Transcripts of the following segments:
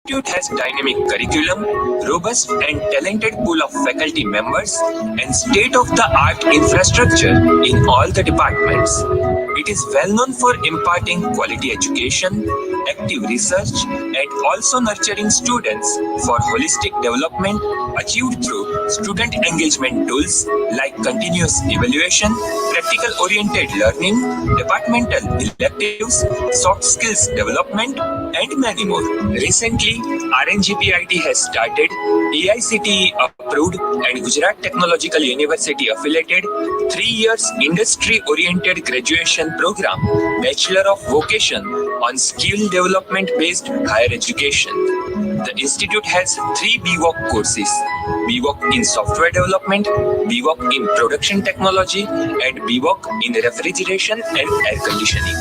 institute has dynamic curriculum, robust and talented pool of faculty members, and state-of-the-art infrastructure in all the departments. It is well known for imparting quality education, active research, and also nurturing students for holistic development achieved through student engagement tools like continuous evaluation, practical-oriented learning, departmental electives, soft skills development, and many more. Recently, RNGPIT has started AICTE approved and Gujarat Technological University affiliated 3 years industry-oriented graduation program, Bachelor of Vocation on skill development based higher education. The institute has 3 BVOC courses: BVOC in software development, BVOC in production technology, and BVOC in refrigeration and air conditioning.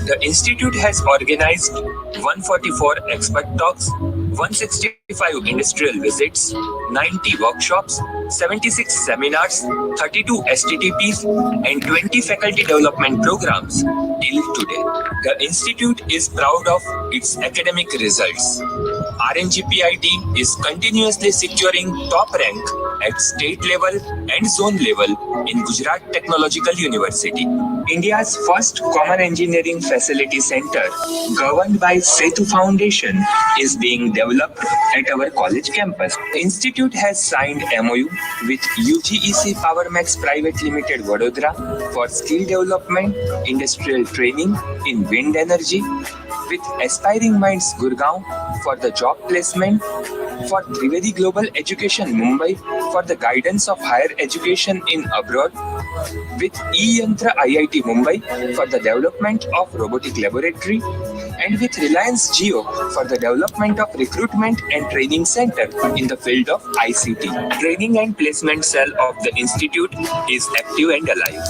The institute has organized 144 expert talks, 165 industrial visits, 90 workshops, 76 seminars, 32 STTPs, and 20 faculty development programs till today. The institute is proud of its academic results. RNGPIT is continuously securing top rank at state level and zone level in Gujarat Technological University. India's first common engineering facility center, governed by Setu Foundation, is being developed at our college campus. The institute has signed MOU with UGEC PowerMax Private Limited Vadodara for skill development, industrial training in wind energy, with Aspiring Minds Gurgaon for the job placement, for Trivedi Global Education Mumbai for the guidance of higher education in abroad, with E-Yantra IIT Mumbai for the development of robotic laboratory, and with Reliance Jio for the development of recruitment and training center in the field of ICT. Training and placement cell of the institute is active and alive.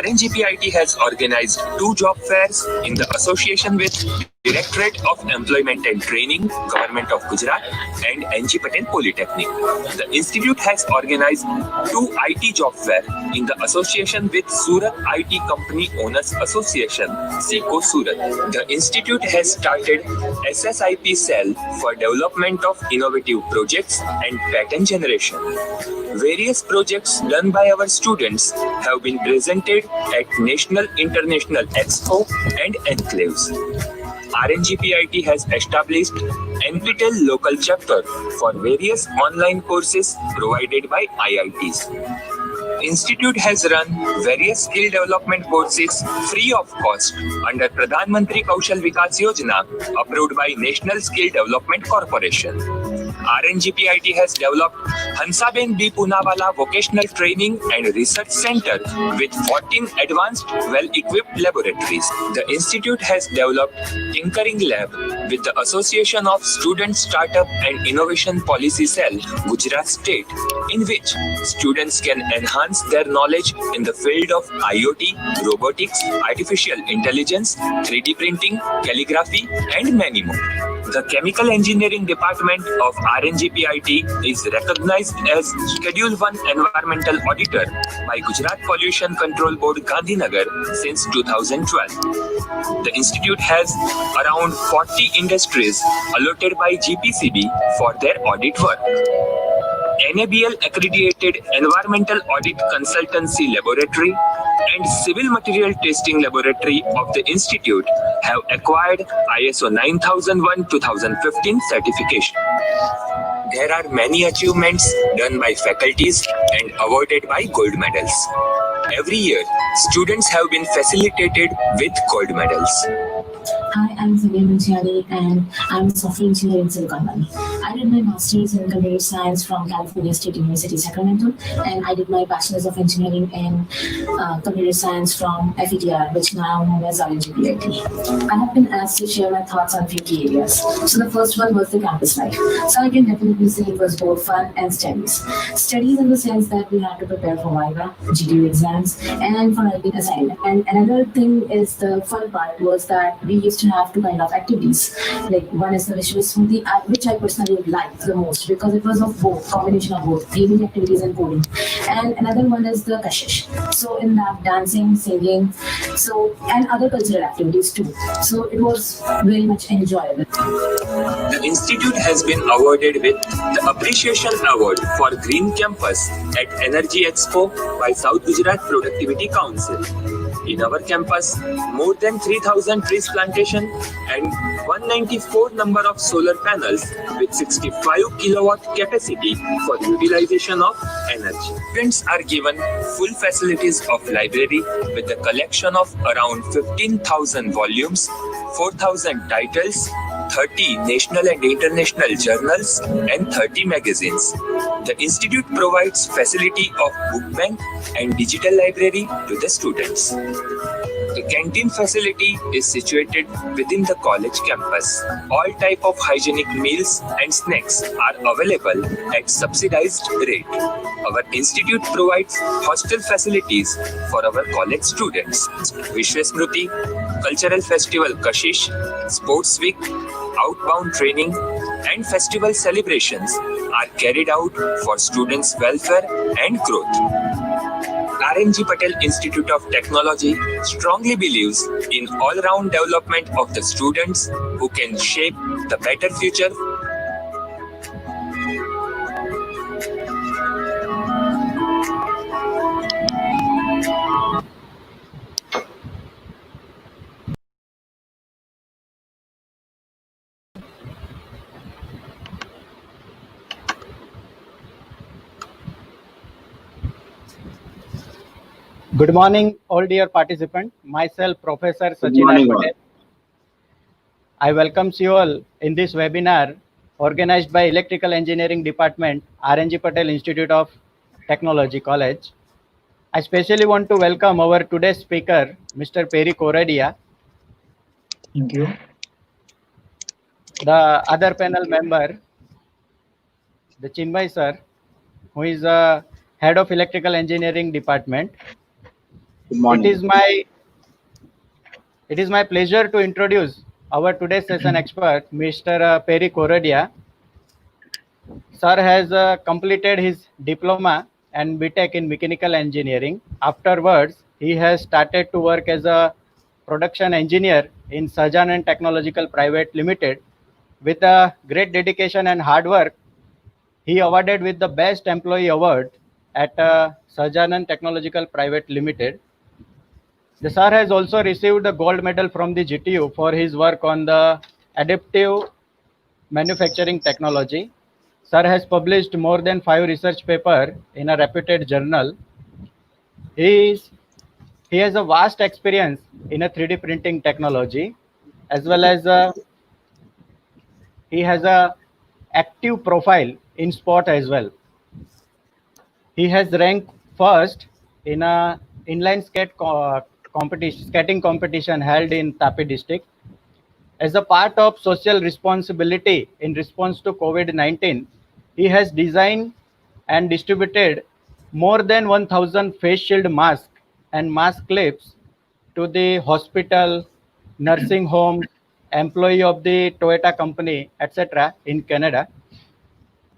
RNGPIT has organized 2 job fairs in the association with Directorate of Employment and Training, Government of Gujarat, and NG Patel Polytechnic. The institute has organized 2 IT job fair in the association with Surat IT Company Owners Association, SICO Surat. The institute has started SSIP cell for development of innovative projects and patent generation. Various projects done by our students have been presented at National International Expo and Enclaves. RNGPIT has established NPTEL local chapter for various online courses provided by IITs. Institute has run various skill development courses free of cost under Pradhan Mantri Kaushal Vikas Yojana approved by National Skill Development Corporation. RNGPIT has developed Hansaben B. Poonawalla Vocational Training and Research Center with 14 advanced well-equipped laboratories. The institute has developed Tinkering Lab with the Association of Student Startup and Innovation Policy Cell, Gujarat State, in which students can enhance their knowledge in the field of IoT, robotics, artificial intelligence, 3D printing, calligraphy, and many more. The Chemical Engineering Department of RNGPIT is recognized as Schedule 1 Environmental Auditor by Gujarat Pollution Control Board Gandhinagar since 2012. The institute has around 40 industries allotted by GPCB for their audit work. NABL accredited Environmental Audit Consultancy Laboratory and Civil Material Testing Laboratory of the Institute have acquired ISO 9001-2015 certification. There are many achievements done by faculties and awarded by gold medals. Every year, students have been facilitated with gold medals. Hi, I'm Savya Manchiani and I'm a software engineer in Silicon Valley. I did my master's in computer science from California State University, Sacramento, and I did my bachelor's of engineering in computer science from FETR, which now known as RNGPIT. I have been asked to share my thoughts on 50 areas. So the first one was the campus life. So I can definitely say it was both fun and studies. Studies in the sense that we had to prepare for Viva, GDU exams, and for writing assignment. And another thing is the fun part was that we used to have 2 kind of activities. Like one is the Vishwa Smriti, which I personally I liked the most because it was of both, combination of both, gaming activities and coding. And another one is the kashish. So in that, dancing, singing, so and other cultural activities too. So it was very much enjoyable. The institute has been awarded with the Appreciation Award for Green Campus at Energy Expo by South Gujarat Productivity Council. In our campus, more than 3,000 trees plantation and 194 number of solar panels with 65 kilowatt capacity for utilization of energy. Students are given full facilities of library with a collection of around 15,000 volumes, 4,000 titles, 30 national and international journals and 30 magazines. The institute provides facility of book bank and digital library to the students. The canteen facility is situated within the college campus. All type of hygienic meals and snacks are available at subsidized rate. Our institute provides hostel facilities for our college students. Vishwasmruti, Cultural Festival Kashish, Sports Week, outbound training and festival celebrations are carried out for students' welfare and growth. RNG Patel Institute of Technology strongly believes in all-round development of the students who can shape the better future. Good morning, all dear participants. Myself, Professor Good Sachin morning, all. Patel. I welcome you all in this webinar organized by Electrical Engineering Department, RNG Patel Institute of Technology College. I specially want to welcome our today's speaker, Mr. Perry Koradia. Thank you. The other panel member, the Chinmay sir, who is head of Electrical Engineering Department. Good morning. It is my pleasure to introduce our today's session expert, Mr. Perry Koradia. Sir has completed his diploma and BTech in mechanical engineering. Afterwards, he has started to work as a production engineer in Sahajanan Technological Private Limited. With a great dedication and hard work, he awarded with the Best Employee Award at Sahajanan Technological Private Limited. The sir has also received the gold medal from the GTU for his work on the adaptive manufacturing technology. Sir has published more than 5 research papers in a reputed journal. He has a vast experience in a 3D printing technology, as well as he has a active profile in sport as well. He has ranked first in a inline skating competition held in Tapi district. As a part of social responsibility in response to COVID-19, he has designed and distributed more than 1,000 face shield masks and mask clips to the hospital, nursing homes, employee of the Toyota company, etc. in Canada.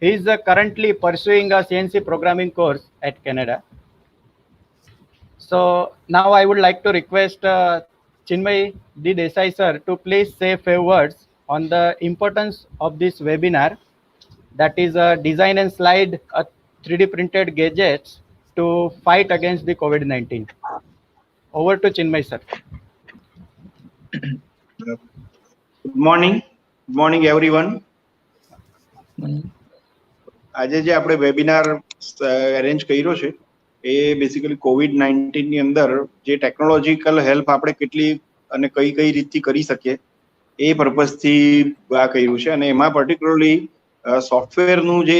He is currently pursuing a CNC programming course at Canada. So now I would like to request Chinmay D. Desai sir to please say a few words on the importance of this webinar, that is design and slide 3D printed gadgets to fight against the COVID-19. Over to Chinmay sir. Good morning. Good morning, everyone. આજે જે આપણે webinar arrange કર્યો છે એ basically COVID-19 ની અંદર જે technological help આપણે કેટલી અને કઈ કઈ રીતથી કરી શકીએ એ પર્પઝથી આ કર્યું છે અને એમાં પર્ટિક્યુલરલી સોફ્ટવેરનું જે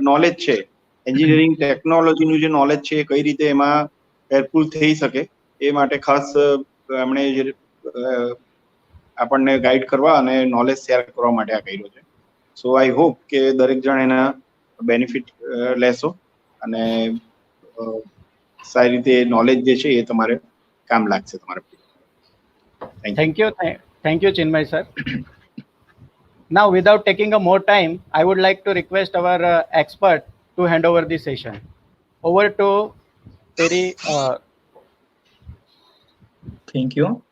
નોલેજ છે, એન્જિનિયરિંગ ટેકનોલોજીનું જે નોલેજ છે એ કઈ રીતે એમાં હેલ્પફુલ થઈ શકે એ માટે ખાસ એમણે આપણને ગાઈડ કરવા અને નોલેજ શેર કરવા માટે આ કર્યો છે. સો આઈ હોપ કે દરેક જણ એના બેનિફિટ લેશો અને સારી રીતે નોલેજ જે છે એ તમારે કામ લાગશે તમારે. Thank you Chinmay sir. Now, without taking a more time, I would like to request our expert to hand over the session. Over to Peri. Thank you.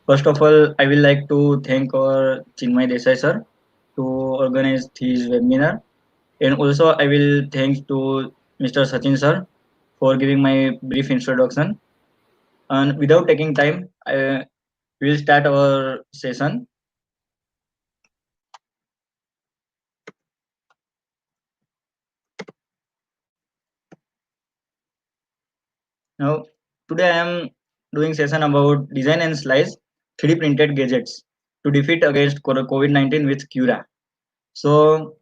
First of all, I will like to thank our Chinmay Desai sir to organize this webinar. And also I will thank to Mr. Sachin sir for giving my brief introduction. And without taking time, I will start our session. Now, today I am doing session about design and slice 3D printed gadgets to defeat against COVID-19 with Cura. So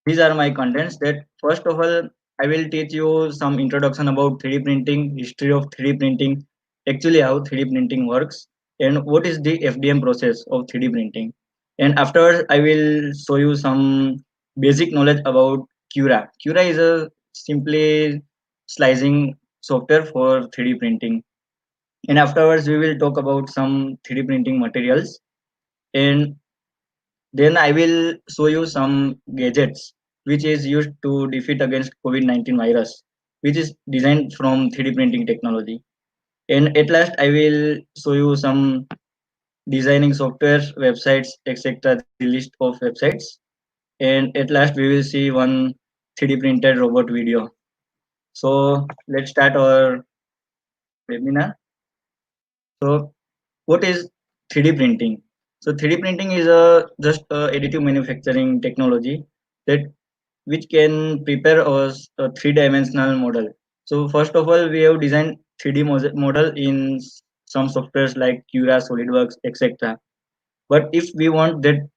these are my contents. That first of all, I will teach you some introduction about 3D printing, history of 3D printing, actually how 3D printing works, and what is the FDM process of 3D printing. And afterwards, I will show you some basic knowledge about Cura. Cura is a simply slicing software for 3D printing. And afterwards, we will talk about some 3D printing materials. And then I will show you some gadgets which is used to defeat against COVID-19 virus, which is designed from 3D printing technology. And at last, I will show you some designing software, websites, etc. The list of websites. And at last, we will see one 3D printed robot video. So let's start our webinar. So what is 3D printing? So 3D printing is just additive manufacturing technology that which can prepare us a three-dimensional model. So first of all, we have designed 3D model in some softwares like Cura, SolidWorks, etc. But if we want that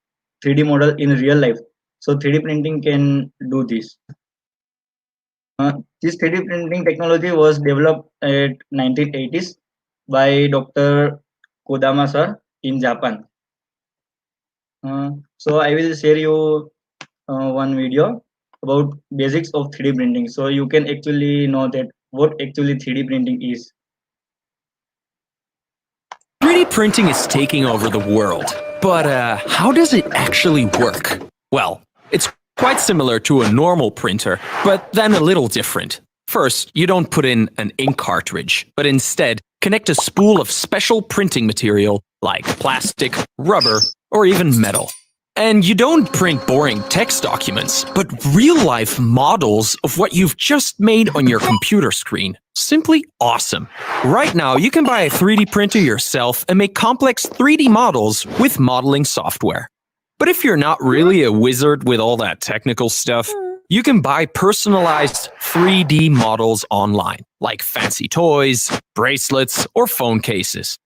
3D model in real life, so 3D printing can do this. This 3D printing technology was developed at 1980s by Dr. Kodama sir in Japan. So I will share you one video about basics of 3D printing, so you can actually know that what actually 3D printing is. 3D printing is taking over the world, but how does it actually work? Well, it's quite similar to a normal printer, but then a little different. First, you don't put in an ink cartridge, but instead connect a spool of special printing material like plastic, rubber, or even metal. And you don't print boring text documents, but real-life models of what you've just made on your computer screen. Simply awesome. Right now, you can buy a 3D printer yourself and make complex 3D models with modeling software. But if you're not really a wizard with all that technical stuff, you can buy personalized 3D models online, like fancy toys, bracelets, or phone cases.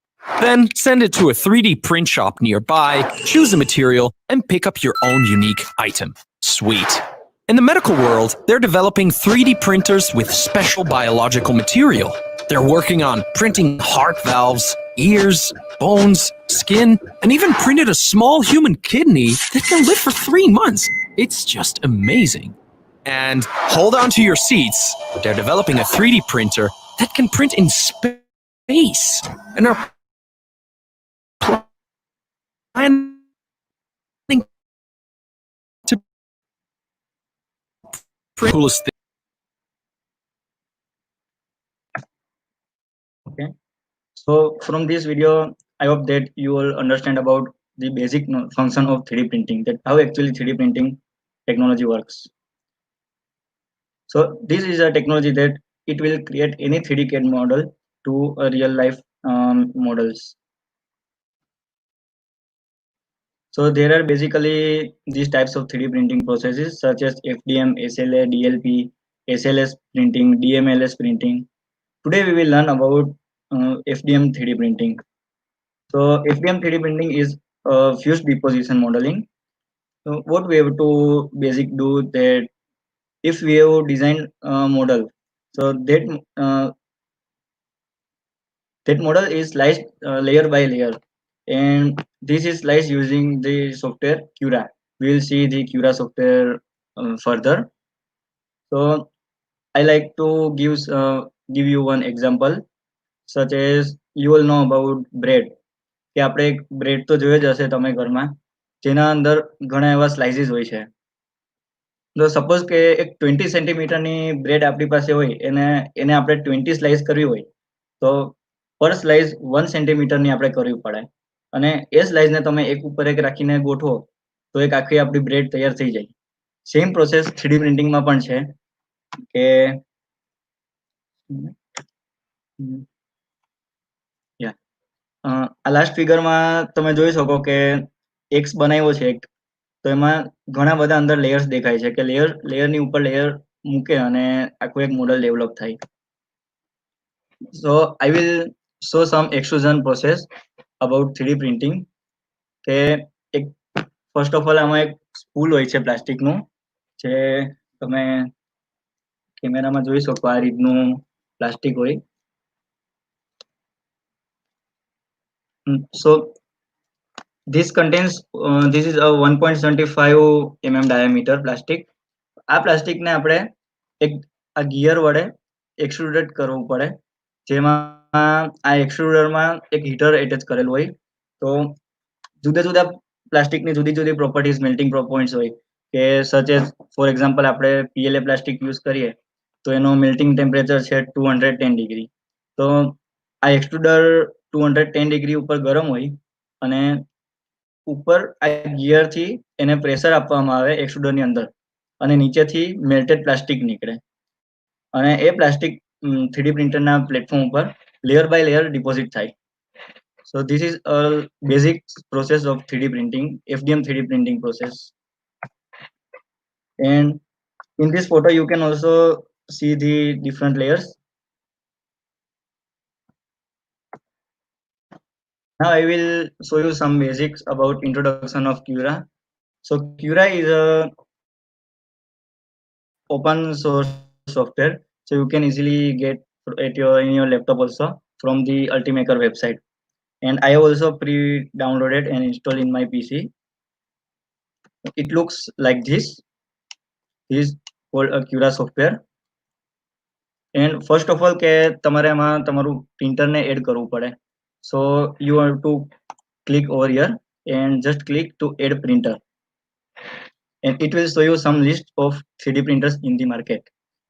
Then send it to a 3D print shop nearby, choose a material, and pick up your own unique item. Sweet. In the medical world, they're developing 3D printers with special biological material. They're working on printing heart valves, ears, bones, skin, and even printed a small human kidney that can live for 3 months. It's just amazing. And hold on to your seats. They're developing a 3D printer that can print in space and are planning to print coolest thing. Okay. So from this video, I hope that you will understand about the basic function of 3D printing, that how actually 3D printing technology works. So this is a technology that it will create any 3D CAD model to a real life models. So there are basically these types of 3D printing processes such as FDM, SLA, DLP, SLS printing, DMLS printing. Today we will learn about FDM 3D printing. So FDM 3D printing is fused deposition modeling. So what we have to basic do that if we have designed a model, so that model is sliced layer by layer, and this is sliced using the software Cura. We will see the Cura software further. So I like to give you one example, such as you will know about bread. કે આપણે bread તો જોયો જ હશે તમે ઘરમાં. જેના અંદર ઘણા એવા સ્લાઇસીસ હોય છે. જો સપોઝ કે એક 20 સેન્ટીમીટરની બ્રેડ આપણી પાસે હોય એને આપણે 20 સ્લાઇસ કરવી હોય તો પર સ્લાઇસ 1 સેન્ટીમીટરની આપણે કરવી પડે અને એ સ્લાઇસને તમે એક ઉપર એક રાખીને ગોઠવો તો એક આખી આપણી બ્રેડ તૈયાર થઈ જાય. સેમ પ્રોસેસ 3D પ્રિન્ટિંગમાં પણ છે કે આ લાસ્ટ ફિગરમાં તમે જોઈ શકો કે એક્સ બનાવ્યો છે એક, તો એમાં ઘણા બધા અંદર લેયર્સ દેખાય છે કે લેયરની ઉપર લેયર મૂકે અને આખું એક મોડલ ડેવલપ થાય. So I will show some extrusion process about 3D printing કે એક ફર્સ્ટ ઓફ ઓલ આમાં એક સ્પૂલ હોય છે પ્લાસ્ટિકનું, જે તમે કેમેરામાં જોઈ શકો આ રીતનું પ્લાસ્ટિક હોય. So this contains this is a 1.75 mm diameter plastic. આ પ્લાસ્ટિકને આપણે એક આ ગિયર વડે એક્સ્ટ્રુડેડ કરવું પડે, જેમાં આ એક્સ્ટ્રુડરમાં એક હીટર એટેચ કરેલું હોય. તો જુદા જુદા પ્લાસ્ટિકની જુદી જુદી પ્રોપર્ટીઝ મેલ્ટિંગ પોઈન્ટ્સ હોય કે સચ એઝ ફોર એક્ઝામ્પલ આપણે PLA પ્લાસ્ટિક યુઝ કરીએ તો એનો મેલ્ટિંગ ટેમ્પરેચર છે 210 ડિગ્રી. તો આ એક્સ્ટ્રુડર 210 ડિગ્રી ઉપર ગરમ હોય અને ઉપર આ ગિયરથી એને પ્રેશર આપવામાં આવે એક્સ્ટ્રુડરની અંદર અને નીચેથી મેલ્ટેડ પ્લાસ્ટિક નીકળે અને એ પ્લાસ્ટિક 3D પ્રિન્ટરના પ્લેટફોર્મ ઉપર લેયર બાય લેયર ડિપોઝિટ થાય. So this is a basic process of 3D printing, FDM 3D printing process. And in this photo you can also see the different layers. Now I will show you some basics about introduction of Cura. So Cura is a open source software, so you can easily get in your laptop also from the Ultimaker website. And I have also pre-downloaded and installed in my PC. It looks like this. This is called a Cura software. And first of all કે તમારે આમાં તમારું પ્રિન્ટરને add કરવું પડે. So you have to click over here and just click to add printer. And it will show you some list of 3D printers in the market.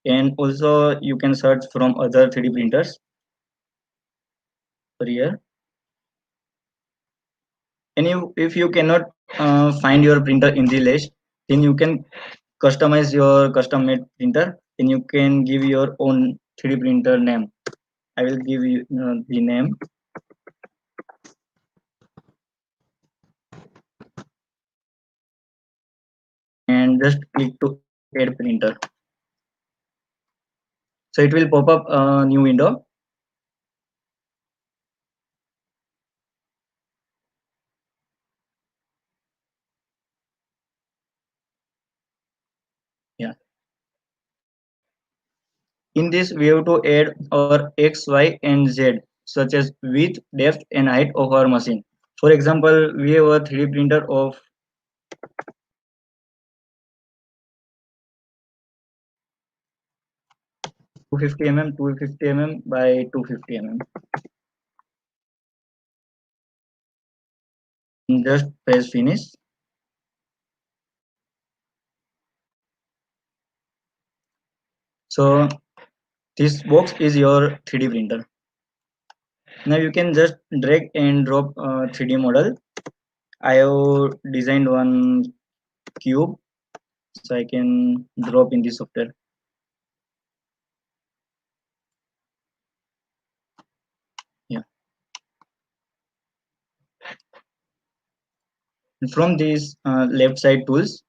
And also you can search from other 3D printers over here. And if you cannot find your printer in the list, then you can customize your custom made printer and you can give your own 3D printer name. I will give you the name. And just click to add printer. So it will pop up a new window. Yeah. In this we have to add our X, Y and Z such as width, depth and height of our machine. For example, we have a 3D printer of 250 mm, 250 mm by 250 mm. Just press finish. So this box is your 3D printer. Now you can just drag and drop a 3D model. I have designed one cube, so I can drop in this software. Yeah. And from these left side tools,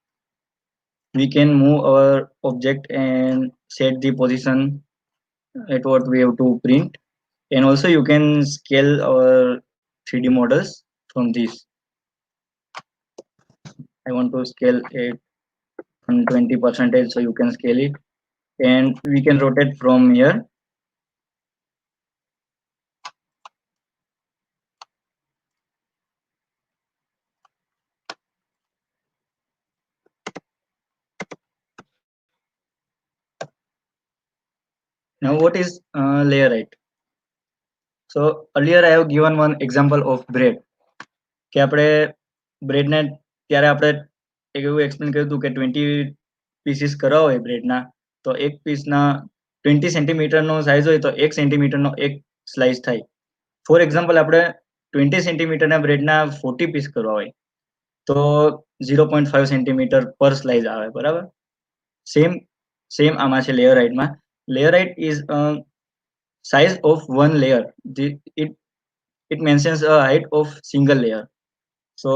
we can move our object and set the position at what we have to print. And also you can scale our 3D models from this. I want to scale it on 20%, so you can scale it and we can rotate from here. Now what is layer height? So earlier I have given one example of bread કે આપણે બ્રેડને ત્યારે આપણે એક એવું explain કર્યું હતું કે 20 pieces કરવા હોય બ્રેડના તો એક પીસના 20 સેન્ટીમીટરનો સાઇઝ હોય તો 1 સેન્ટીમીટરનો એક સ્લાઇસ થાય. ફોર એક્ઝામ્પલ આપણે 20 સેન્ટીમીટરના બ્રેડના 40 પીસ કરવા હોય તો 0.5 સેન્ટીમીટર પર સ્લાઇસ આવે, બરાબર. સેમ આમાં છે લેયરાઇટમાં. લેયરાઇટ is size of one layer. It mentions a height of single layer. So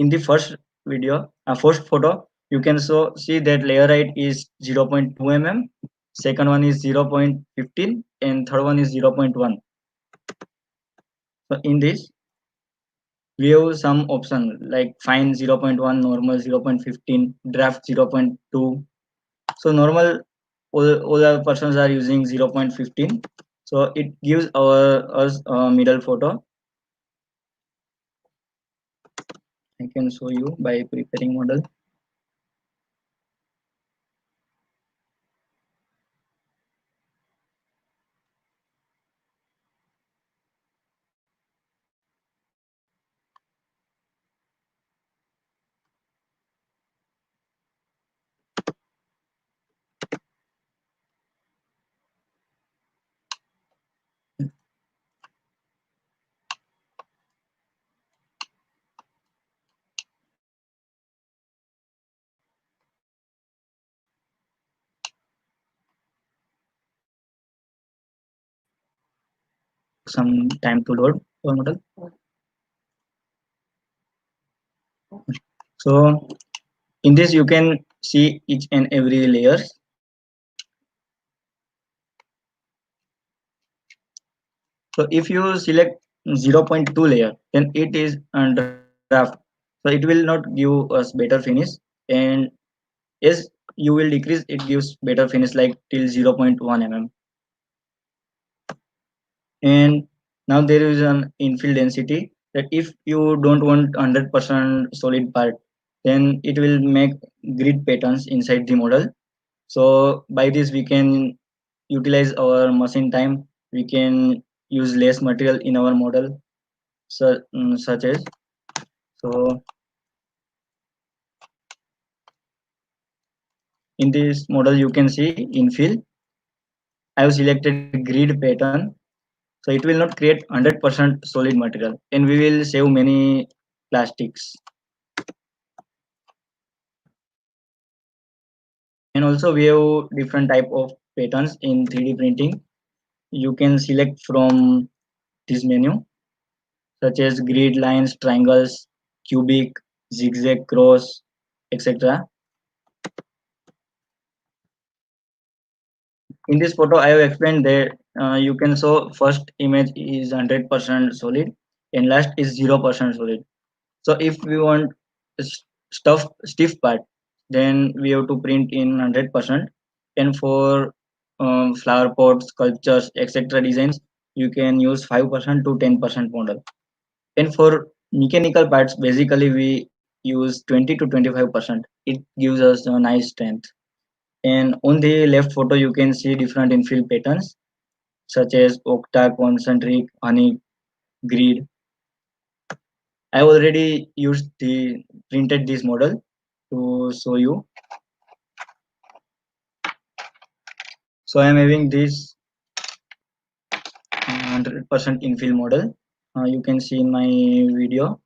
in the first video, first photo, you can see that layer height is 0.2 mm, second one is 0.15, and third one is 0.1. So in this, we have some option like fine 0.1, normal 0.15, draft 0.2. So normal, all our persons are using 0.15. So it gives us a middle photo. I can show you by preparing model. Some time to load our model. So in this you can see each and every layers. So if you select 0.2 layer, then it is a draft. So it will not give us better finish, and as you will decrease, it gives better finish like till 0.1 mm. And now there is an infill density that if you don't want 100% solid part, then it will make grid patterns inside the model. So by this we can utilize our machine time, we can use less material in our model, such as, so in this model you can see infill. I have selected grid pattern, so it will not create 100% solid material, and we will save many plastics. And also we have different type of patterns in 3D printing. You can select from this menu, such as grid, lines, triangles, cubic, zigzag, cross, etc. In this photo I have explained that you can show first image is 100% solid and last is 0% solid. So if we want stiff part, then we have to print in 100%. And for flower pots, sculptures, etc. designs, you can use 5% to 10% model. And for mechanical parts, basically we use 20 to 25%. It gives us a nice strength. And on the left photo, you can see different infill patterns such as octa, concentric, honey, grid. I already used the printed this model to show you. So I am having this 100% infill model. You can see in my video.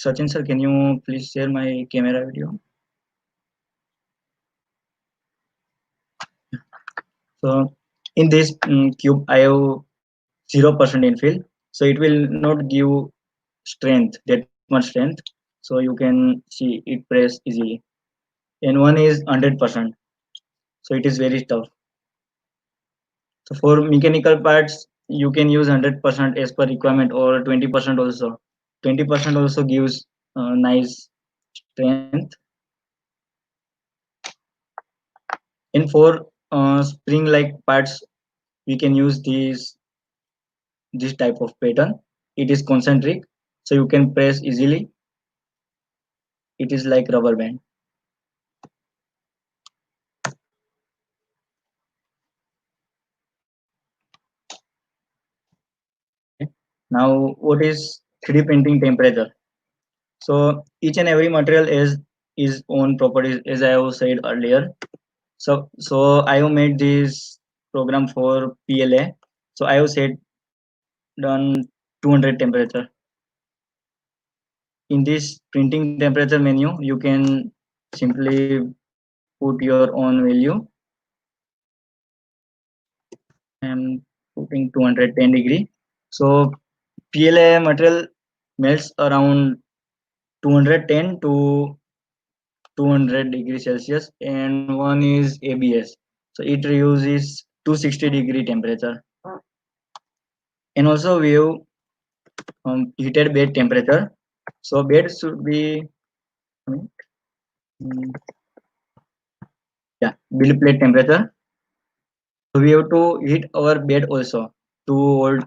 Sachin sir, can you please share my camera video? So in this cube, I have 0% infill, so it will not give strength, that much strength. So you can see it press easily. And one is 100%, so it is very tough. So for mechanical parts, you can use 100% as per requirement or 20% also. 20% also gives nice strength. And for spring-like parts, we can use this type of pattern. It is concentric, so you can press easily. It is like rubber band. Now, what is 3D printing temperature? So each and every material is its own properties, as I have said earlier. So I have made this program for PLA. So I have set done 200 temperature. In this printing temperature menu, you can simply put your own value. I'm putting 210 degree. So PLA material melts around 210 to 200 degrees Celsius, and one is ABS. So it uses 260 degree temperature. And also we have heated bed temperature. So bed should be mm, yeah, bill plate temperature. So we have to heat our bed also to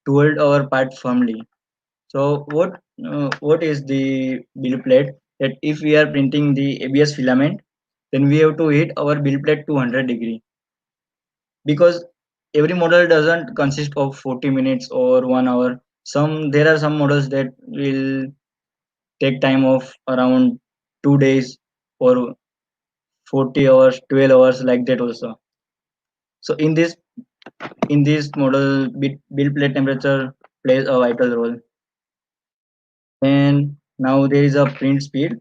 hold our part firmly. So what is the bill plate? That if we are printing the ABS filament, then we have to heat our bill plate to 100 degree, because every model doesn't consist of 40 minutes or 1 hour. There are some models that will take time of around 2 days or 40 hours, 12 hours, like that also. So in this model, build plate temperature plays a vital role. And now there is a print speed.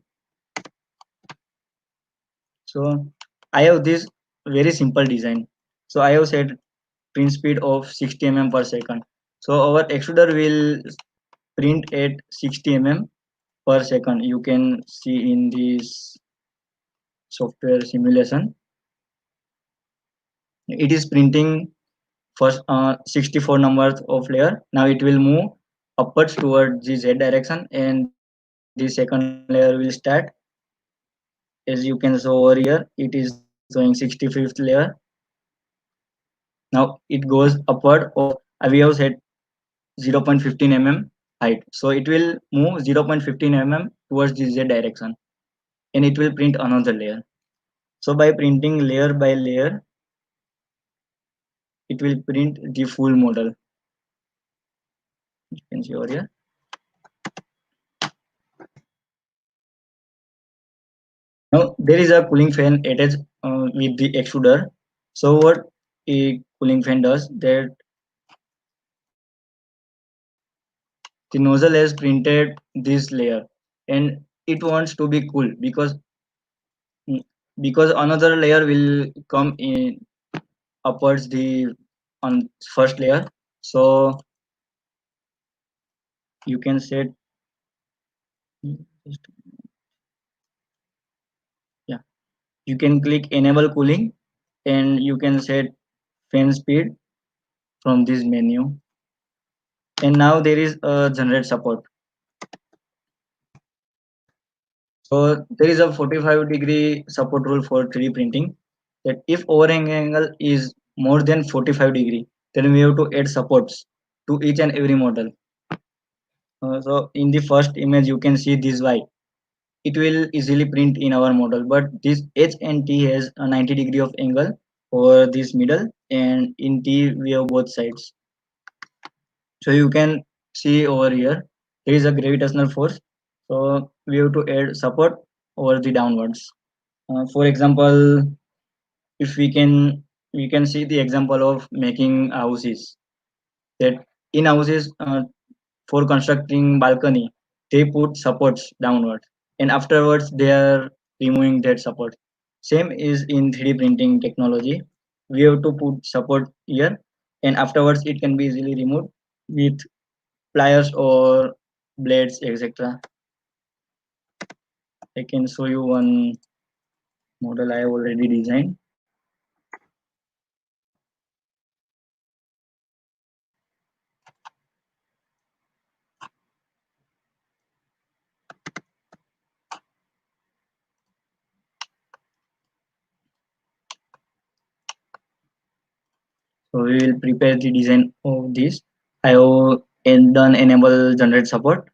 So I have this very simple design. So I have set print speed of 60 per second. So our extruder will print at 60 per second. You can see in this software simulation. It is printing first 64 numbers of layer. Now it will move upwards towards the Z direction, and the second layer will start. As you can see over here, it is showing 65th layer. Now it goes upward of we have set 0.15 height. So it will move 0.15 towards the Z direction, and it will print another layer. So by printing layer by layer, it will print the full model. You can see over here. Now there is a cooling fan attached with the extruder. So what a cooling fan does, that the nozzle has printed this layer, and it wants to be cool, because another layer will come in upwards the on first layer. So you can set, yeah, you can click enable cooling, and you can set fan speed from this menu. And now there is a generate support. So there is a 45-degree support rule for 3D printing, that if overhang angle is more than 45 degree, then we have to add supports to each and every model. So in the first image you can see this Y. It will easily print in our model, but this H and T has a 90 degree of angle over this middle, and in T we have both sides. So you can see over here, there is a gravitational force. So we have to add support over the downwards. For example, if we can see the example of making houses, that in houses, for constructing balcony, they put supports downward, and afterwards they are removing that support. Same is in 3D printing technology. We have to put support here, and afterwards it can be easily removed with pliers or blades, etc. I can show you one model I have already designed. So we will prepare the design of this. I have done enable generate support.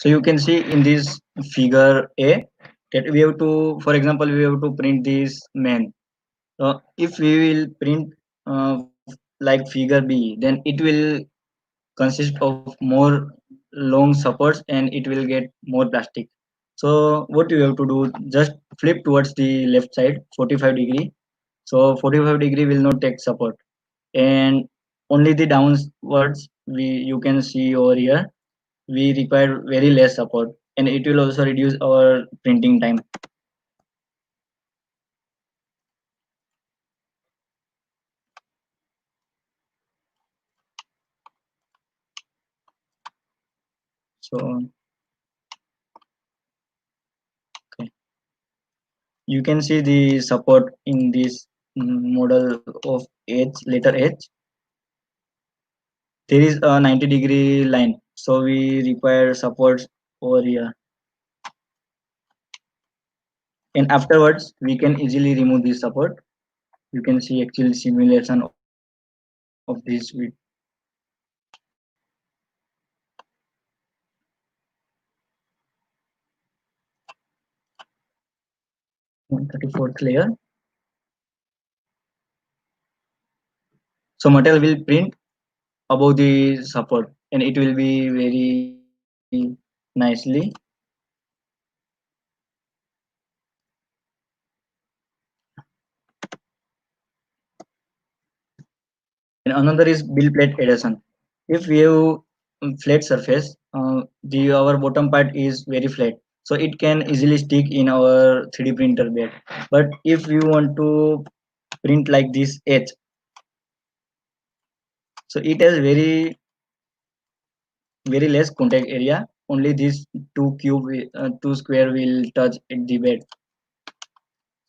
So you can see in this figure A that we have to, for example, we have to print this man. So if we will print like figure B, then it will consist of more long supports and it will get more plastic. So what you have to do, just flip towards the left side 45 degree. So 45 degree will not take support, and only the downwards we you can see over here we require very less support, and it will also reduce our printing time. So okay, you can see the support in this model of H, letter H. There is a 90-degree line, so we require supports over here, and afterwards we can easily remove this support. You can see actual simulation of this with 134th layer. So material will print above the support, and it will be very nicely. And another is build plate adhesion. If we have flat surface, the our bottom part is very flat, so it can easily stick in our 3D printer bed. But if we want to print like this H, so it has very less contact area. Only these two square will touch at the bed.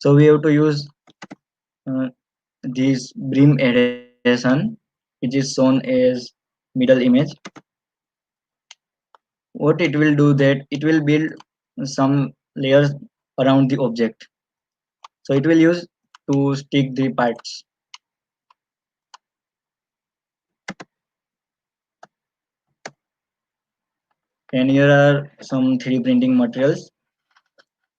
So we have to use uh, this brim adhesion, which is shown as middle image. What it will do, that it will build some layers around the object. So it will use to stick the parts. And here are some 3D printing materials.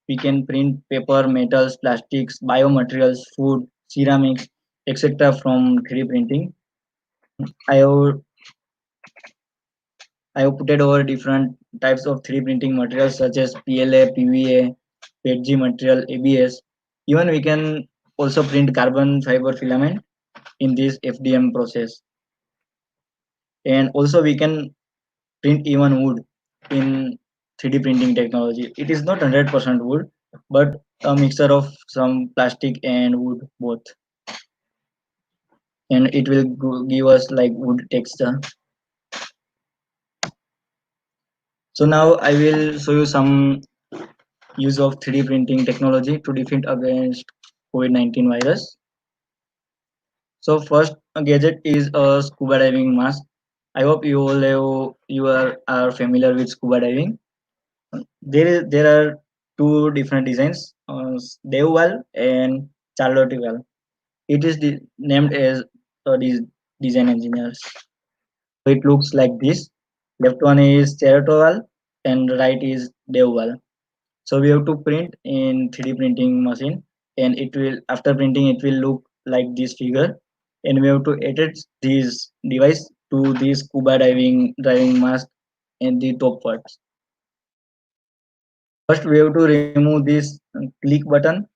We can print paper, metals, plastics, biomaterials, food, ceramics, etc. from 3D printing. I have I have put over different types of 3D printing materials such as PLA, PVA, PETG material, ABS. Even we can also print carbon fiber filament in this FDM process. And also we can print even wood in 3D printing technology. It is not 100% wood, but a mixture of some plastic and wood both. And it will give us like wood texture. So now I will show you some use of 3D printing technology to defend against COVID-19 virus. So first gadget is a scuba diving mask. I hope you are familiar with scuba diving. There are two different designs, Dave Well and Charlotte Well. It is named as design engineers. So it looks like this. Left one is Charlotte and right is Dave Well. So we have to print in 3D printing machine, and it will, after printing, it will look like this figure, and we have to attach this device to this scuba diving mask and the top parts. First we have to remove this click button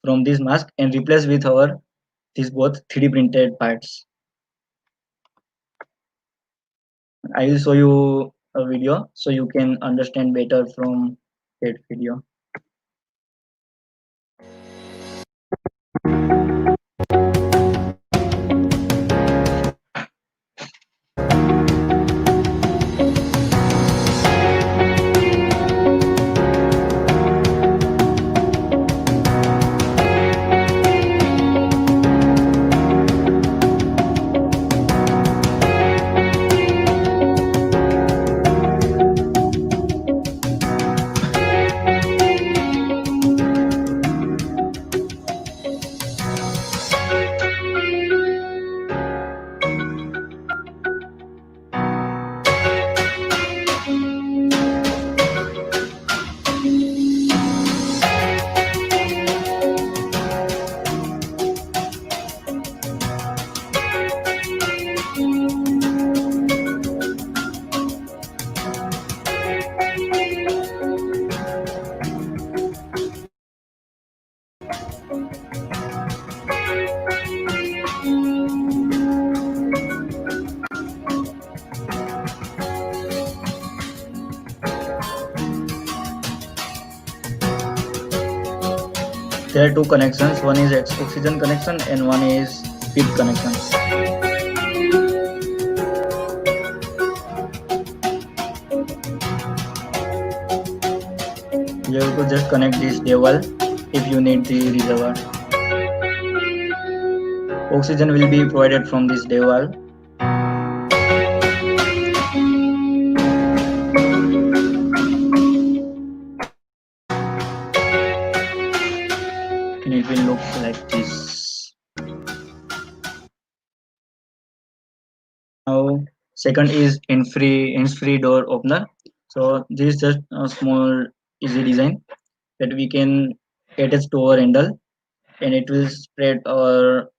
from this mask and replace with our these both 3D printed parts. I will show you a video so you can understand better from that video. There are two connections. One is oxygen connection and one is PEEP connection. You have to just connect this dewal if you need the reservoir. Oxygen will be provided from this dewal. And it will look like this. Now, second is hands-free door opener. So this is just a small easy design that we can attach to our handle, and it will spread our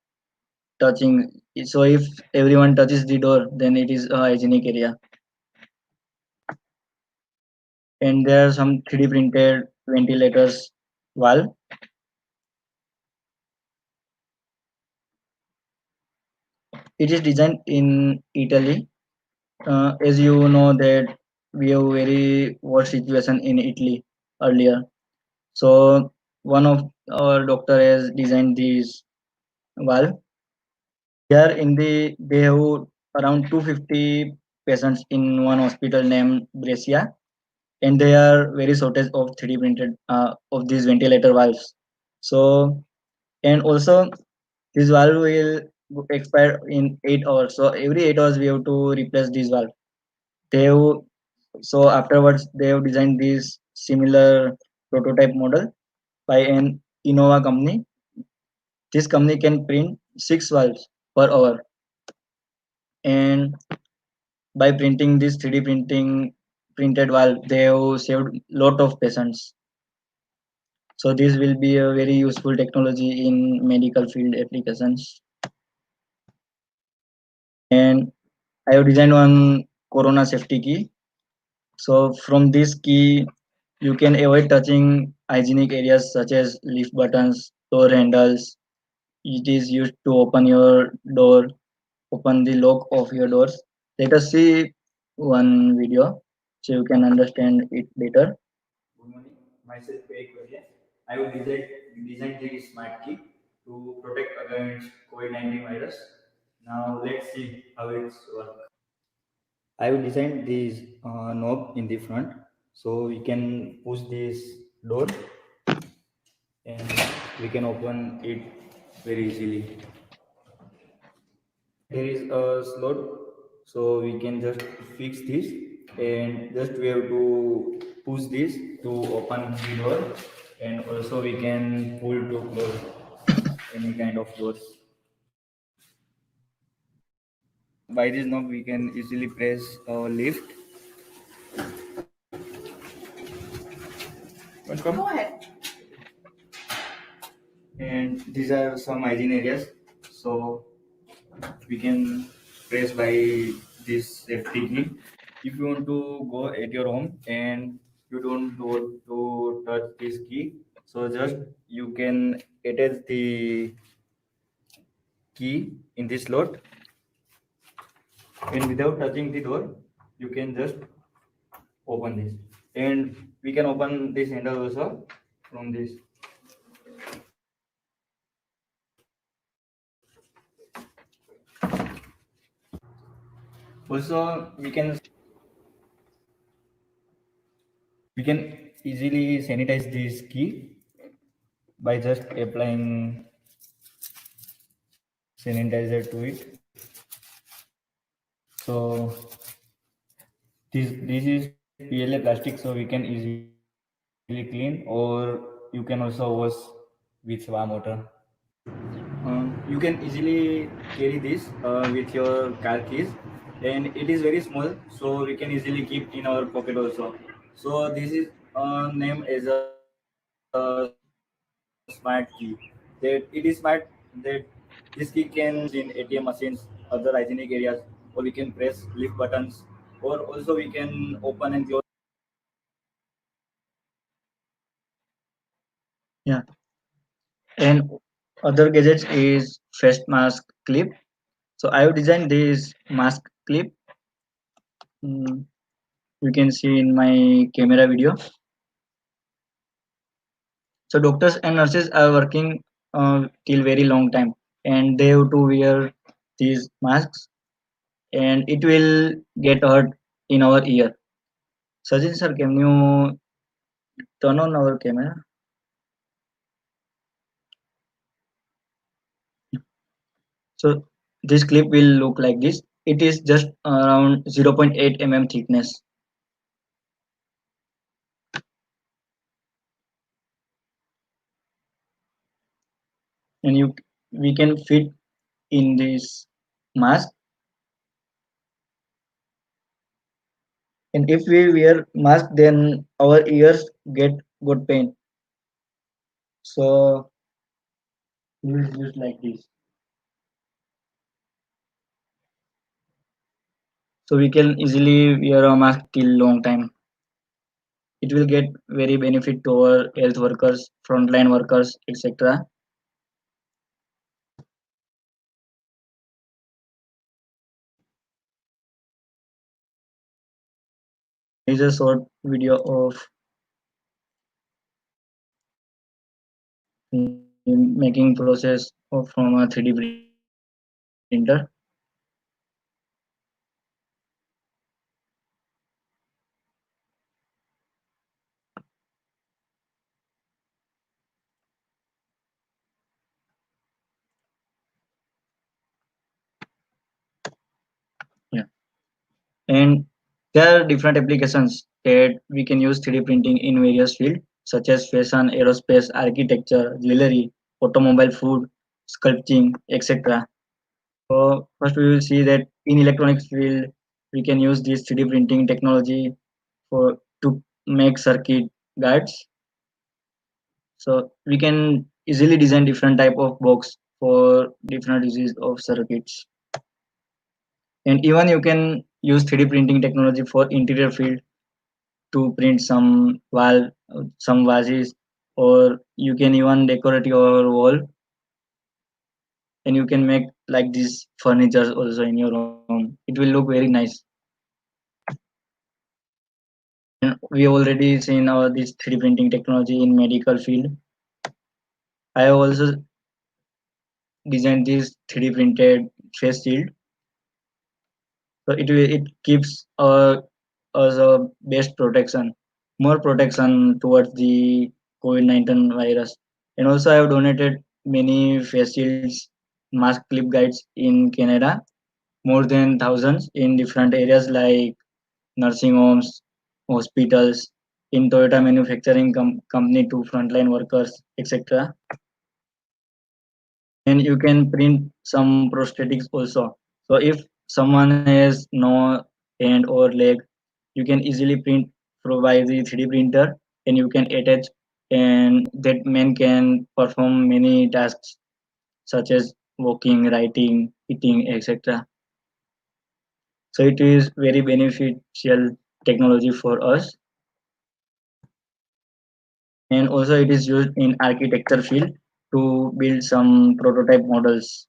touching. So if everyone touches the door, then it is a hygienic area. And there are some 3D printed ventilators valve. It is designed in Italy. As you know that we have very worse situation in Italy earlier. So one of our doctor has designed this valve. Here in they have around 250 patients in one hospital named Brescia, and they are very shortage of 3D printed of these ventilator valves. So and also this valve will expire in 8 hours. So every 8 hours we have to replace this valve. They have, so afterwards they have designed this similar prototype model by an Innova company. This company can print 6 valves per hour, and by printing this 3D printed valve, they have saved lot of patients. So this will be a very useful technology in medical field applications. And I have designed one Corona safety key. So from this key, you can avoid touching hygienic areas such as lift buttons, door handles. It is used to open your door, open the lock of your doors. Let us see one video so you can understand it better. Good morning, myself Eric Vadia. I will design the smart key to protect against COVID-19 virus. Now let's see how it's work. I will design this knob in the front, so we can push this door and we can open it very easily. There is a slot, so we can just fix this, and just we have to push this to open the door, and also we can pull to close any kind of doors. By this knob we can easily press our lift. Welcome. Go ahead. And these are some hygiene areas, so we can press by this safety key. If you want to go at your home and you don't want to touch this key, so just you can attach the key in this slot, and without touching the door you can just open this, and we can open this handle also from this. Also we can easily sanitize this key by just applying sanitizer to it. So this is PLA plastic, so we can easily clean, or you can also wash with warm water. You can easily carry this with your car keys, and it is very small, so we can easily keep in our pocket also. So this is named as a smart key. That it is smart, that this key can use in ATM machines, other hygienic areas, or we can press lift buttons, or also we can open and close. Yeah, and other gadgets is face mask clip. So I have designed this mask clip. You can see in my camera video. So doctors and nurses are working till very long time, and they have to wear these masks, and it will get hurt in our ear. Sajin sir, can you turn on our camera? So this clip will look like this. It is just around 0.8 mm thickness. And we can fit in this mask. And if we wear mask, then our ears get good pain. So we will use like this. So we can easily wear a mask till long time. It will get very benefit to our health workers, frontline workers, etc. Here's a short video of making process of from a 3D printer. Yeah. And there are different applications that we can use 3D printing in various fields such as fashion, aerospace, architecture, jewelry, automobile, food, sculpting, etc. So first we will see that in electronics field we can use this 3D printing technology for to make circuit guards. So we can easily design different type of box for different uses of circuits. And even you can use 3D printing technology for interior field to print some wall, some vases, or you can even decorate your wall, and you can make like this furniture also in your home. It will look very nice. And we already seen our this 3D printing technology in medical field. I have also designed this 3D printed face shield. So it gives us a best protection, more protection towards the COVID-19 virus. And also I have donated many face shields, mask clip guides in Canada, more than thousands in different areas like nursing homes, hospitals, in Toyota manufacturing company to frontline workers, etc. And you can print some prosthetics also. So if someone has no hand or leg, you can easily print by the 3D printer, and you can attach, and that man can perform many tasks such as walking, writing, eating, etc. So it is very beneficial technology for us. And also it is used in architecture field to build some prototype models.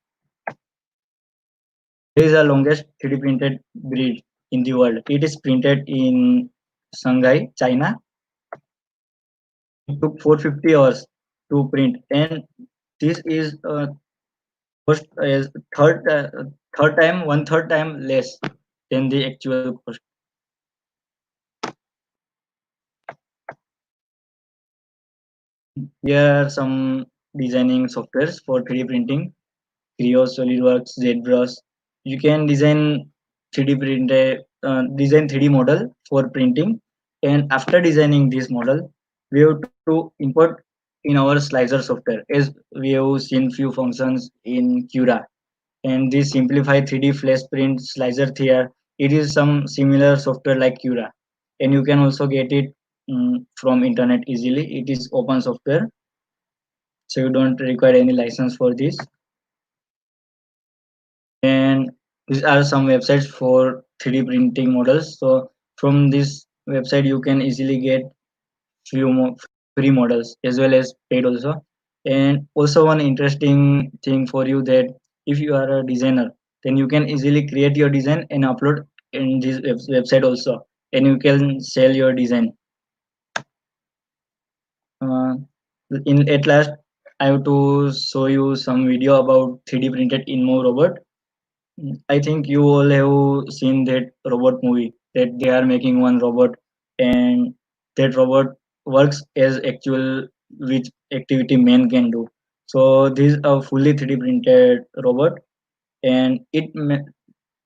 It is the longest 3D printed bridge in the world. It is printed in Shanghai, China. It took 450 hours to print, and this is cost is third time, one third time less than the actual cost. Here are some designing softwares for 3D printing: Creo, SolidWorks, ZBrush. You can design 3D printed design 3D model for printing, and after designing this model, we have to import in our slicer software, as we have seen few functions in Cura. And this simplify 3D flash print slicer here. It is some similar software like Cura, and you can also get it from internet easily. It is open software, so you don't require any license for this. And these are some websites for 3D printing models. So from this website you can easily get few more free models as well as paid also. And also one interesting thing for you, that if you are a designer, then you can easily create your design and upload in this website also, and you can sell your design. uh, In at last, I have to show you some video about 3D printed Inmo robot. I think you all have seen that robot movie that they are making one robot and that robot works as actual which activity man can do. So this is a fully 3D printed robot and it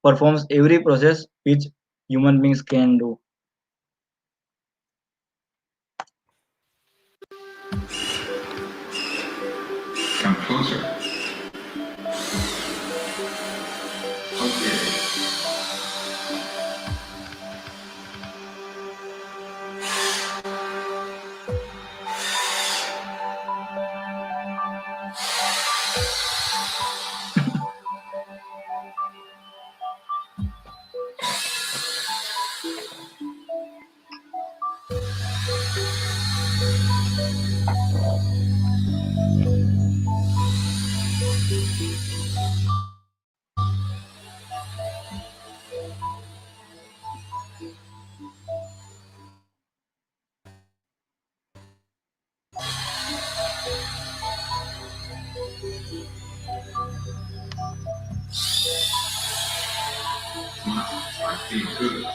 performs every process which human beings can do. Come closer. Okay. Wow, I feel good.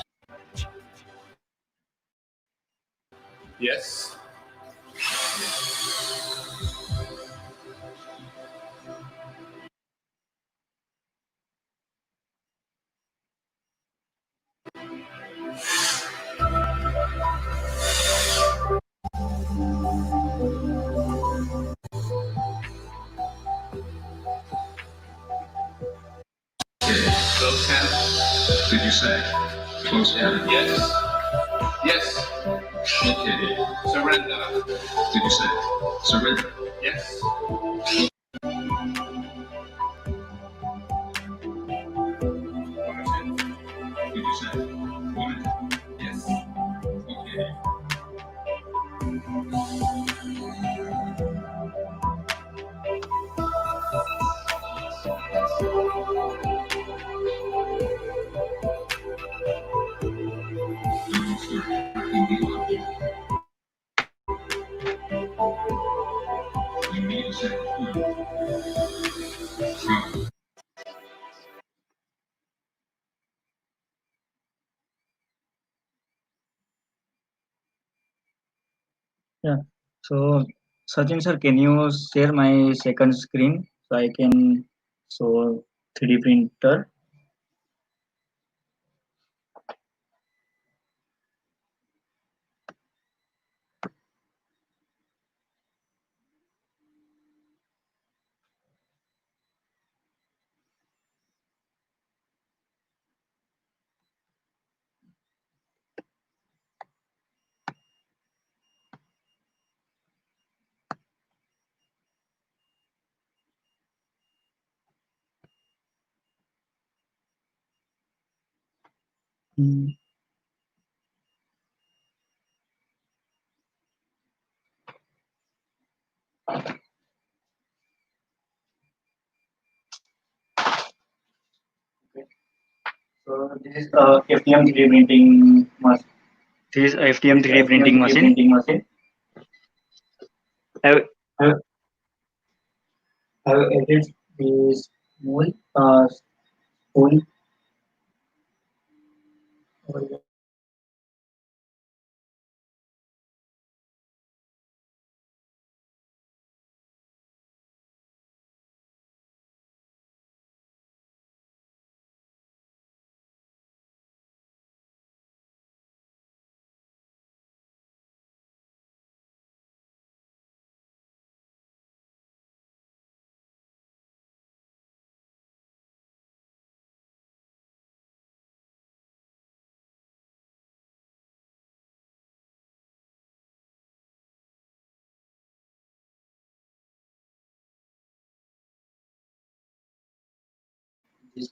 Yes. Okay. Close hand. Did you say? Close hand. Yes. Yes. Okay. Surrender. Did you say? Surrender. Yes. Did you say? One. Yes. Okay. You need a second point. Go. Yeah. So Sachin sir, can you share my second screen so I can show 3D printer? Hmm. So this is FDM 3D printing machine. This is FDM 3D printing machine. I've, I've, I've added this wool spool over here. This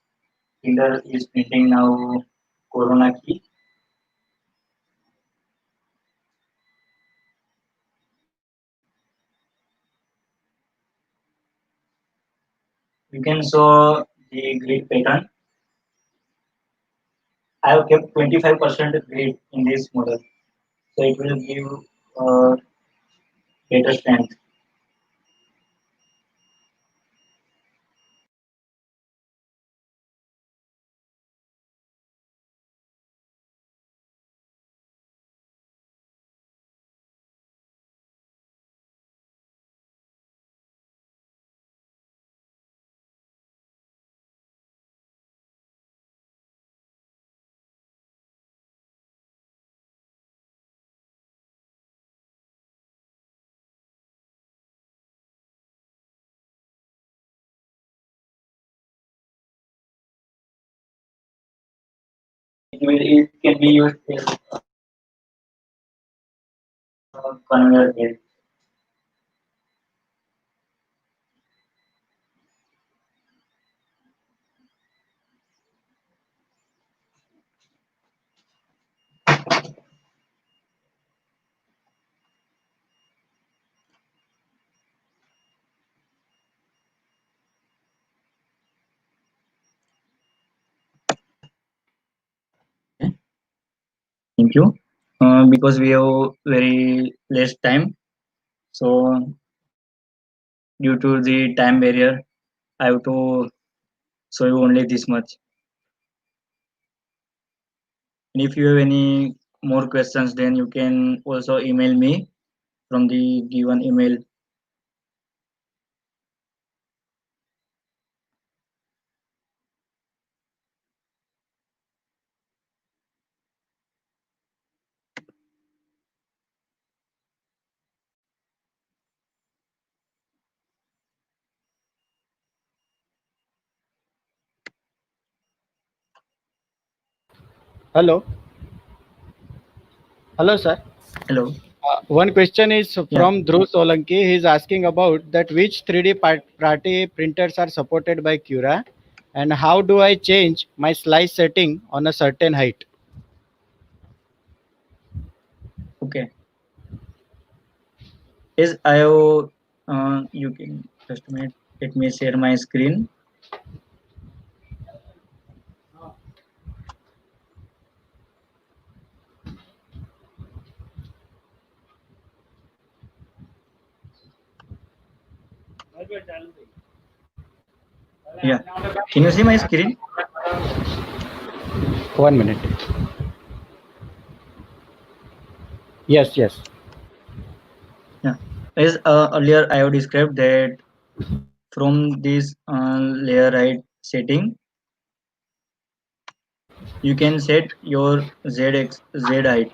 printer is printing now Corona key. You can show the grid pattern. I have kept 25% grid in this model, so it will give better strength. it can be used as conveyor belt. Thank you. Because we have very less time, so due to the time barrier, I have to show you only this much. And if you have any more questions, then you can also email me from the given email. Hello. Hello, sir. Hello. One question is Yeah. from Dhruv Solanki. He's asking about that which 3D party printers are supported by Cura, and how do I change my slice setting on a certain height? Okay. Yes, I have. You can just a minute. Let me share my screen. Yeah. Can you see my screen? 1 minute. Yes, yes. Yeah. As earlier I have described that from this layer height setting, you can set your Z height,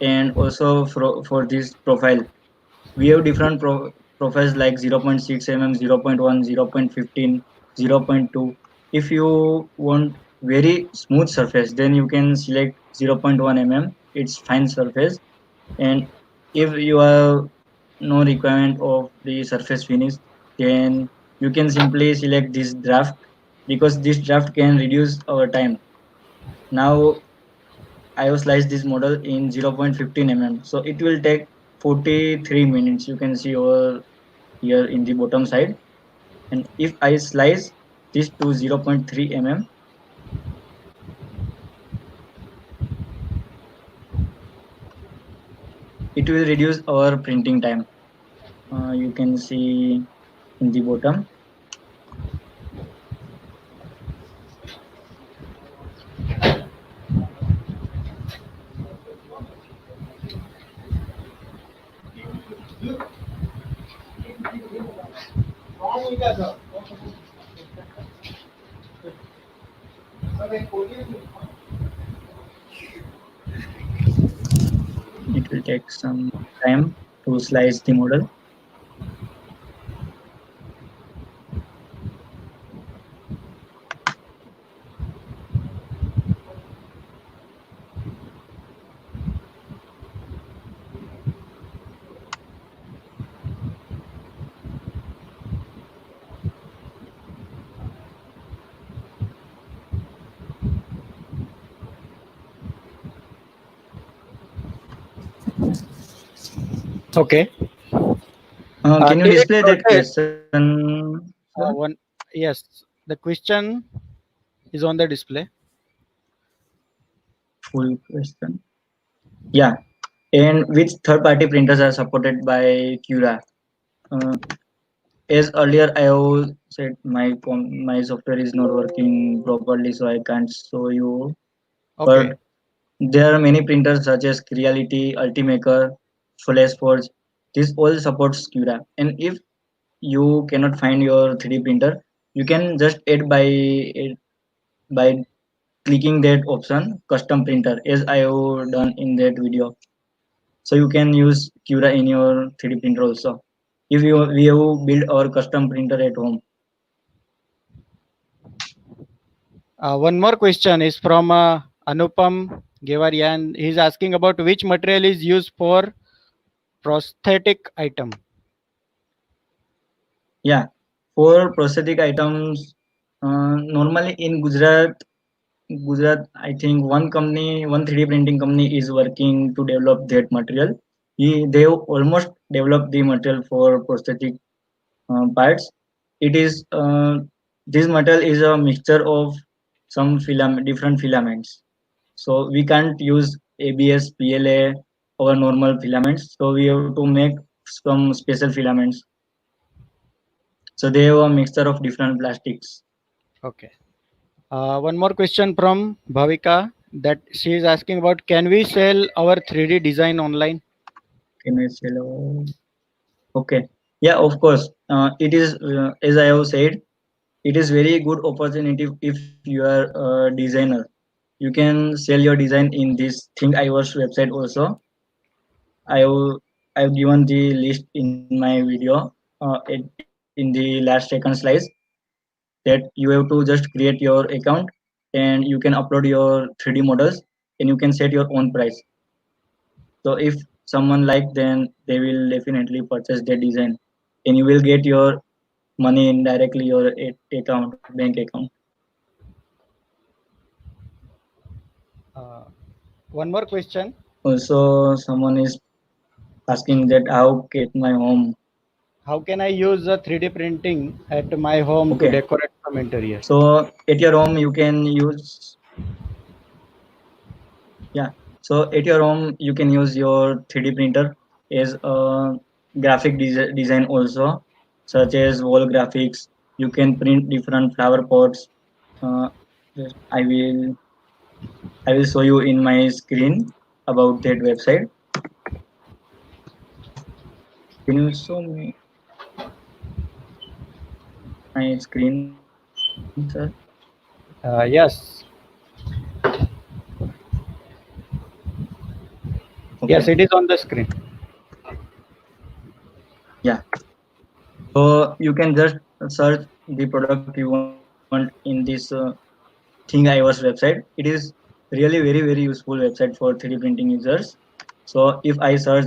and also for this profile, we have different profiles like 0.6 mm, 0.1, 0.15, 0.2. If you want very smooth surface, then you can select 0.1 mm. It's fine surface. And if you have no requirement of the surface finish, then you can simply select this draft, because this draft can reduce our time. Now I have sliced this model in 0.15 mm, so it will take 43 minutes. You can see over here in the bottom side. And if I slice this to 0.3 mm, it will reduce our printing time. You can see in the bottom. It will take some time to slice the model. Okay. Can you Till it display that process, question, sir? one yes, the question is on the display. Full question. Yeah. And which third-party printers are supported by Cura? Uh, as earlier I have said, my software is not working properly, so I can't show you. Okay. But there are many printers such as Creality, Ultimaker, FlashForge. This all supports Cura. And if you cannot find your 3D printer, you can just add by clicking that option, custom printer, as I have done in that video. So you can use Cura in your 3D printer also. If we have built our custom printer at home. One more question is from Anupam Gevaria, and he's asking about which material is used for prosthetic item. Yeah, for prosthetic items, normally in Gujarat, I think one company, one 3D printing company is working to develop that material. They almost developed the material for prosthetic parts. It is this material is a mixture of some different filaments. So we can't use ABS, PLA, or normal filaments. So we have to make some special filaments. So they have a mixture of different plastics. Okay. One more question from Bhavika that she is asking about, can we sell our 3D design online? Can I sell? Okay. Yeah, of course. It is as I have said, it is very good opportunity if you are a designer. You can sell your design in this Think iWorks website also. I have I've given the list in my video in the last second slides that you have to just create your account and you can upload your 3D models and you can set your own price. So if someone like, then they will definitely purchase their design and you will get your money in directly your account, bank account. Uh, One more question. Also, someone is asking that how get my home. How can I use 3D printing at my home to Okay, decorate some interior? so at your home you can use, yeah. So at your home you can use your 3D printer as a graphic design also, such as wall graphics. You can print different flower pots. Uh, just I will show you in my screen about that website. Can you show me my screen, sir? Yes. Okay. Yes, it is on the screen. Yeah. So you can just search the product you want in this Think iOS website. It is really very useful website for 3D printing users. So if I search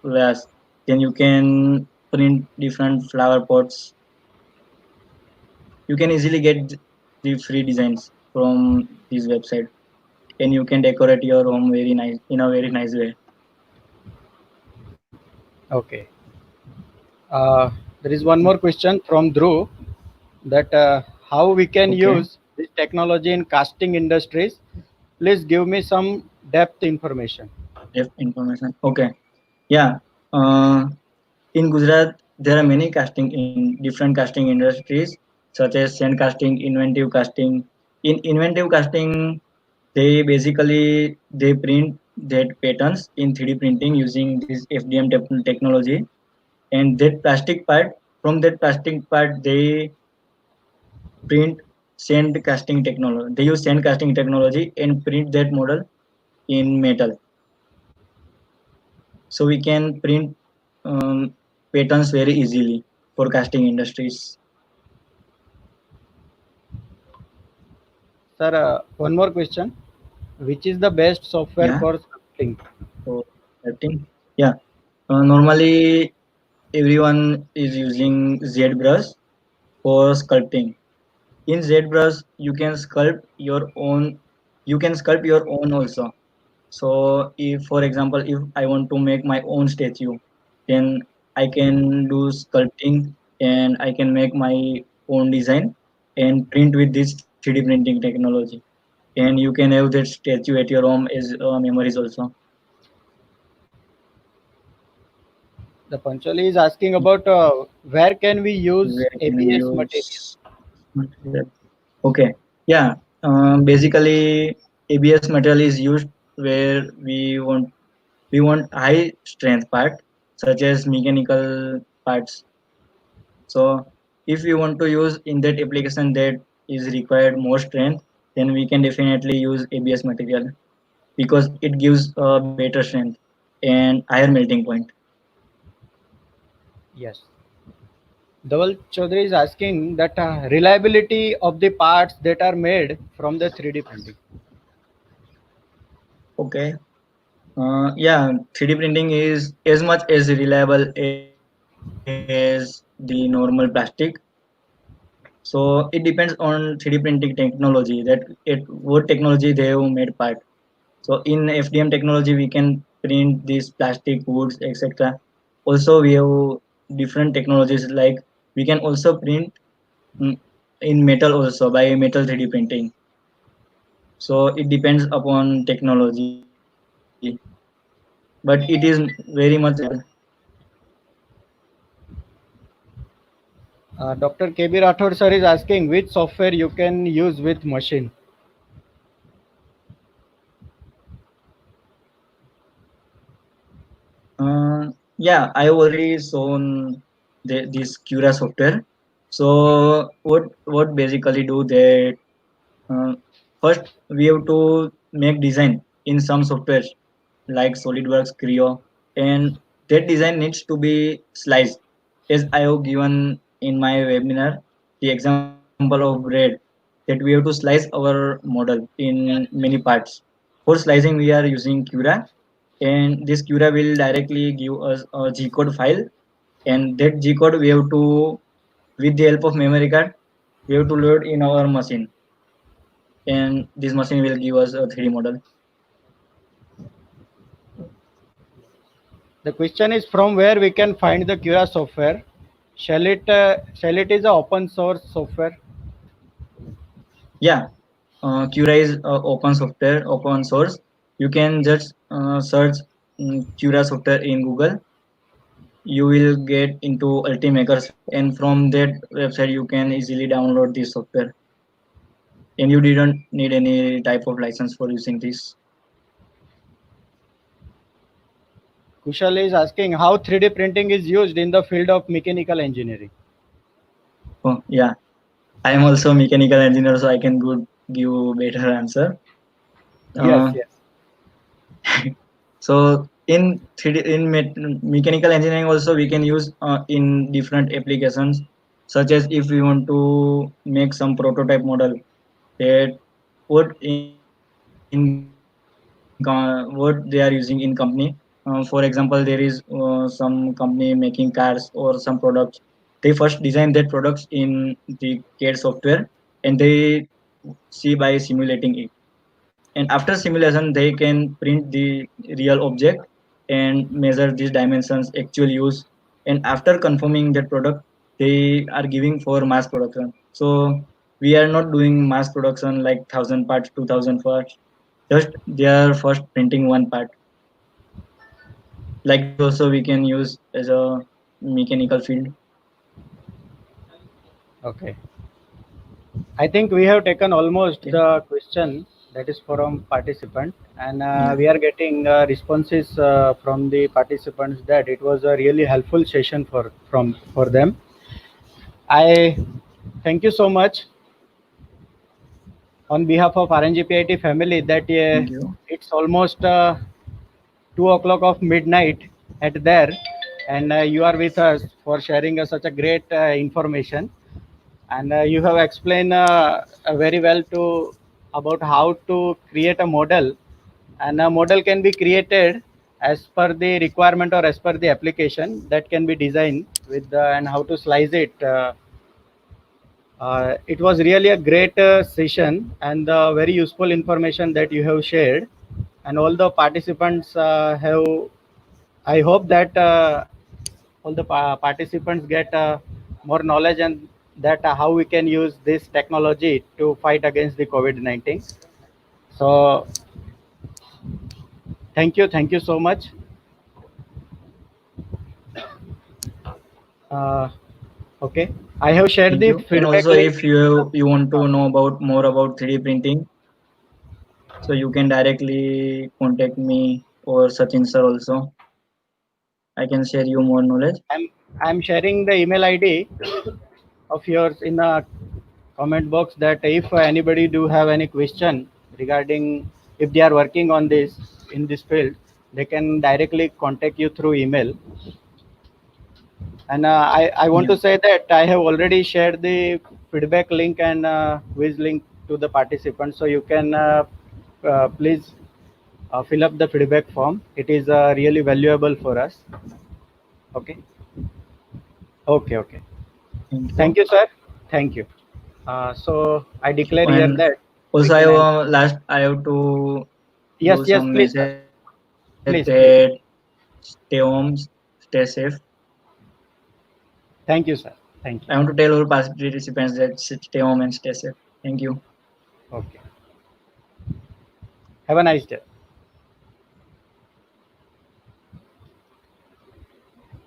VAS, then you can print different flower pots. You can easily get the free designs from this website, and you can decorate your home very nice in a very nice way. Okay. There is one more question from Dhruv that how we can Okay. use this technology in casting industries. Please give me some depth information. If information. Okay. Yeah. Uh, in Gujarat, there are many casting in different casting industries, such as sand casting, inventive casting. In inventive casting, they print that patterns in 3D printing using this FDM technology, and that plastic part from that plastic part they print sand casting technology. They use sand casting technology and print that model in metal, so we can print patterns very easily for casting industries. Sir, one more question. Which is the best software Yeah. for sculpting? So I think, yeah. Normally everyone is using ZBrush for sculpting. In ZBrush you can sculpt your own. You can sculpt your own also. So if, for example, if I want to make my own statue, then I can do sculpting and I can make my own design and print with this 3D printing technology. And you can have that statue at your home as memories also. The Panchali is asking about where can we use Where can we ABS material? use material? Okay, yeah. Basically, ABS material is used where we want high strength part, such as mechanical parts. So if we want to use in that application that is required more strength, then we can definitely use ABS material because it gives a better strength and higher melting point. Yes. Dhaval Chaudhary is asking that reliability of the parts that are made from the 3D printing. Okay. Yeah, 3D printing is as much as reliable as the normal plastic. So it depends on 3D printing technology, that it what technology they have made part. So in FDM technology, we can print these plastic, woods, etc. Also, we have different technologies, like we can also print mm, in metal also by metal 3D printing. So it depends upon technology, but it is very much reliable. Dr. KB Rathod sir is asking which software you can use with machine. Yeah, I already shown this Cura software. So what basically do they? Uh, First, we have to make design in some software like SolidWorks, Creo, and that design needs to be sliced. As I have given in my webinar, the example of bread, that we have to slice our model in many parts. For slicing, we are using Cura, and this Cura will directly give us a G code file, and that G code we have to, with the help of memory card, we have to load in our machine, and this machine will give us a 3D model. The question is from where we can find the Cura software. Shall it is a open source software? Yeah, Cura is open software, open source. You can just search Cura software in Google. You will get into Ultimakers, and from that website you can easily download this software. And you didn't need any type of license for using this. Kushal is asking how 3D printing is used in the field of mechanical engineering. Oh, yeah, I am also a mechanical engineer, so I can give better answer. Yes, Uh, yes. So in 3D in mechanical engineering also we can use in different applications, such as if we want to make some prototype model that what what they are using in company. For example, there is some company making cars or some products. They first design that products in the CAD software, and they see by simulating it, and after simulation they can print the real object and measure these dimensions actual use, and after confirming that product they are giving for mass production. So we are not doing mass production like 1000 parts, 2000 parts, just they are first printing one part. Like this also we can use as a mechanical field. Okay. I think we have taken almost Okay. the question that is from participant, and Yeah. we are getting responses from the participants that it was a really helpful session for them. I thank you so much on behalf of RNGPIT family that Thank you. it's almost 2 o'clock of midnight at there, and you are with us for sharing such a great information, and you have explained very well to about how to create a model, and a model can be created as per the requirement or as per the application that can be designed with and how to slice it. It was really a great session and very useful information that you have shared, and all the participants have. I hope that all the participants get more knowledge and that how we can use this technology to fight against the COVID-19. So thank you so much. Uh, okay, I have shared Thank the you. And feedback also link. if you want to know about more about 3D printing, so you can directly contact me or Sachin sir also. I can share you more knowledge. I'm sharing the email ID of yours in the comment box, that if anybody do have any question regarding if they are working on this in this field, they can directly contact you through email. And I want to say that I have already shared the feedback link and quiz link to the participants, so you can please fill up the feedback form. It is really valuable for us. Okay. Okay. Thank you, sir. Thank you. So I declare here And that. also, we can end. I have to Yes, do yes, some please, sir. message Please. that stay home, stay safe. Thank you, sir. Thank you. I want to tell all participants that stay home and stay safe. Thank you. Okay. Have a nice day.